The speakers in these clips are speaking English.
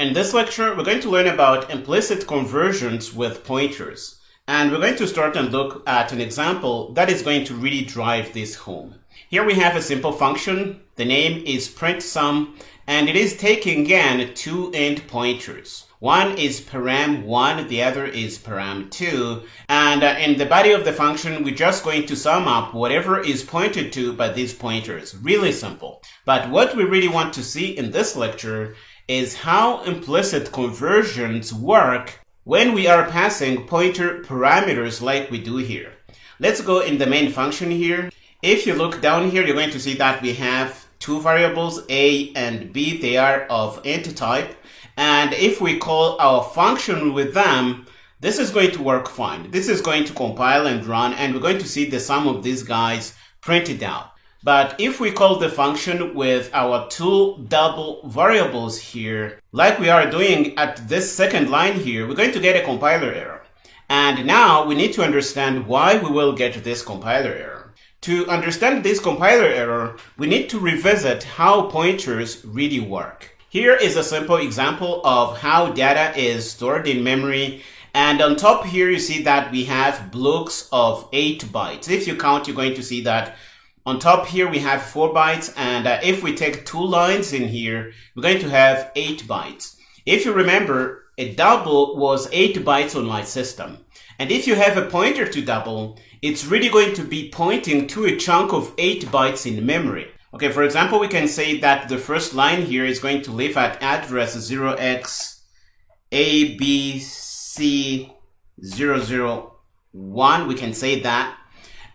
In this lecture, we're going to learn about implicit conversions with pointers. And we're going to start and look at an example that is going to really drive this home. Here we have a simple function. The name is printSum, and it is taking again two end pointers. One is param1, the other is param2. And in the body of the function, we're just going to sum up whatever is pointed to by these pointers. Really simple. But what we really want to see in this lecture is how implicit conversions work when we are passing pointer parameters like we do here. Let's go in the main function here. If you look down here, you're going to see that we have two variables, a and b. They are of int type. And if we call our function with them, this is going to work fine. This is going to compile and run, and we're going to see the sum of these guys printed out. But if we call the function with our two double variables here, like we are doing at this second line here, we're going to get a compiler error. And now we need to understand why we will get this compiler error. To understand this compiler error, we need to revisit how pointers really work. Here is a simple example of how data is stored in memory. And on top here, you see that we have blocks of 8 bytes. If you count, you're going to see that on top here, we have 4 bytes. And if we take two lines in here, we're going to have 8 bytes. If you remember, a double was 8 bytes on my system. And if you have a pointer to double, it's really going to be pointing to a chunk of 8 bytes in memory. Okay, for example, we can say that the first line here is going to live at address 0xabc001. We can say that.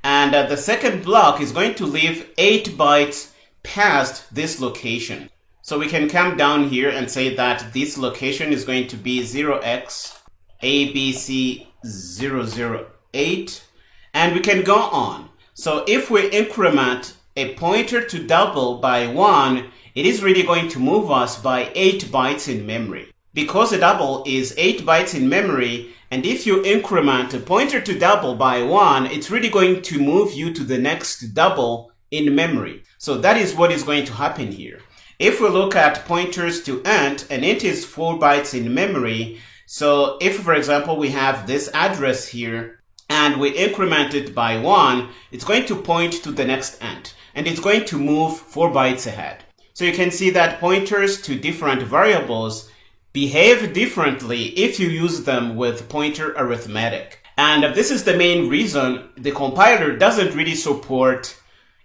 And the second block is going to live 8 bytes past this location. So we can come down here and say that this location is going to be 0xabc008. And we can go on. So if we increment a pointer to double by 1, it is really going to move us by 8 bytes in memory. Because a double is 8 bytes in memory, and if you increment a pointer to double by 1, it's really going to move you to the next double in memory. So that is what is going to happen here. If we look at pointers to int, an int is 4 bytes in memory. So if, for example, we have this address here, and we increment it by 1, it's going to point to the next int. And it's going to move 4 bytes ahead. So you can see that pointers to different variables behave differently if you use them with pointer arithmetic. And this is the main reason the compiler doesn't really support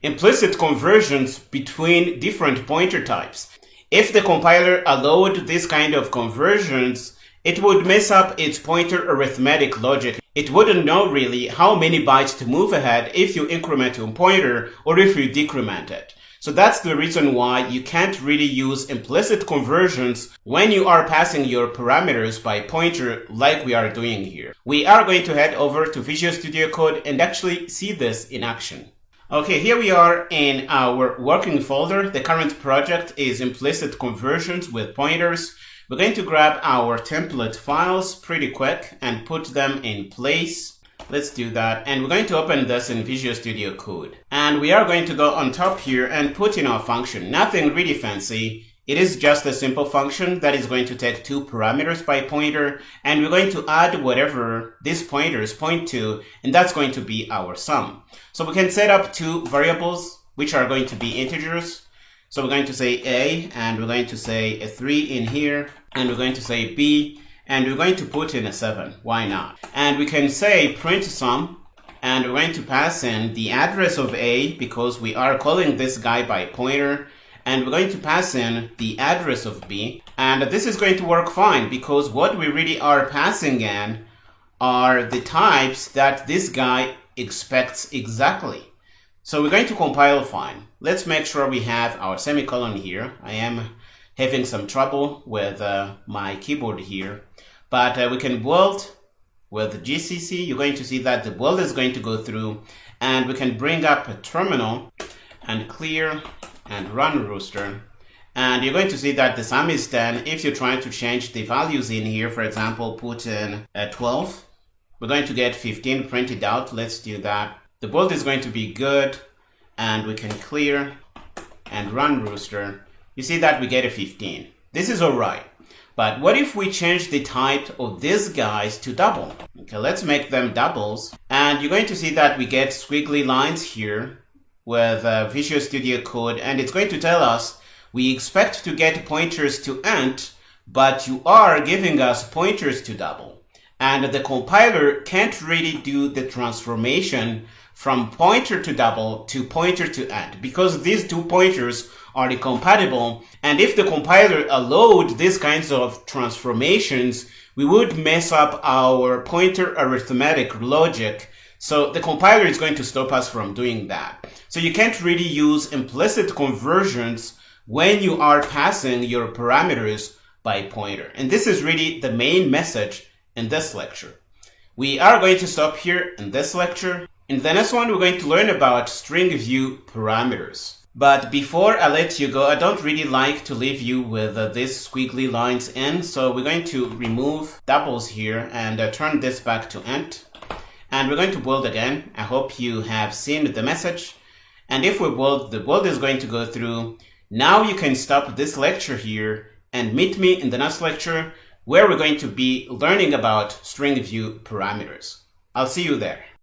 implicit conversions between different pointer types. If the compiler allowed this kind of conversions, it would mess up its pointer arithmetic logic. It wouldn't know really how many bytes to move ahead if you increment a pointer or if you decrement it. So that's the reason why you can't really use implicit conversions when you are passing your parameters by pointer like we are doing here. We are going to head over to Visual Studio Code and actually see this in action. Okay, here we are in our working folder. The current project is implicit conversions with pointers. We're going to grab our template files pretty quick and put them in place. Let's do that. And we're going to open this in Visual Studio Code. And we are going to go on top here and put in our function. Nothing really fancy. It is just a simple function that is going to take two parameters by pointer. And we're going to add whatever these pointers point to. And that's going to be our sum. So we can set up two variables, which are going to be integers. So we're going to say a, and we're going to say a 3 in here. And we're going to say b, and we're going to put in a 7. Why not? And we can say printSum, and we're going to pass in the address of a because we are calling this guy by pointer, and we're going to pass in the address of b. And this is going to work fine because what we really are passing in are the types that this guy expects exactly. So we're going to compile fine. Let's make sure we have our semicolon here. I am having some trouble with my keyboard here, but we can build with GCC. You're going to see that the build is going to go through, and we can bring up a terminal and clear and run rooster, and you're going to see that the sum is 10. If you're trying to change the values in here, for example, put in 12, we're going to get 15 printed out. Let's do that. The build is going to be good, and we can clear and run rooster. You see that we get a 15. This is all right. But what if we change the type of these guys to double? Okay, let's make them doubles. And you're going to see that we get squiggly lines here with Visual Studio Code, and it's going to tell us we expect to get pointers to int, but you are giving us pointers to double. And the compiler can't really do the transformation from pointer to double to pointer to int because these two pointers are incompatible. And if the compiler allowed these kinds of transformations, we would mess up our pointer arithmetic logic. So the compiler is going to stop us from doing that. So you can't really use implicit conversions when you are passing your parameters by pointer. And this is really the main message in this lecture. We are going to stop here in this lecture. In the next one, we're going to learn about string view parameters. But before I let you go, I don't really like to leave you with these squiggly lines in. So we're going to remove doubles here and turn this back to int. And we're going to build again. I hope you have seen the message. And if we build, the build is going to go through. Now you can stop this lecture here and meet me in the next lecture where we're going to be learning about string view parameters. I'll see you there.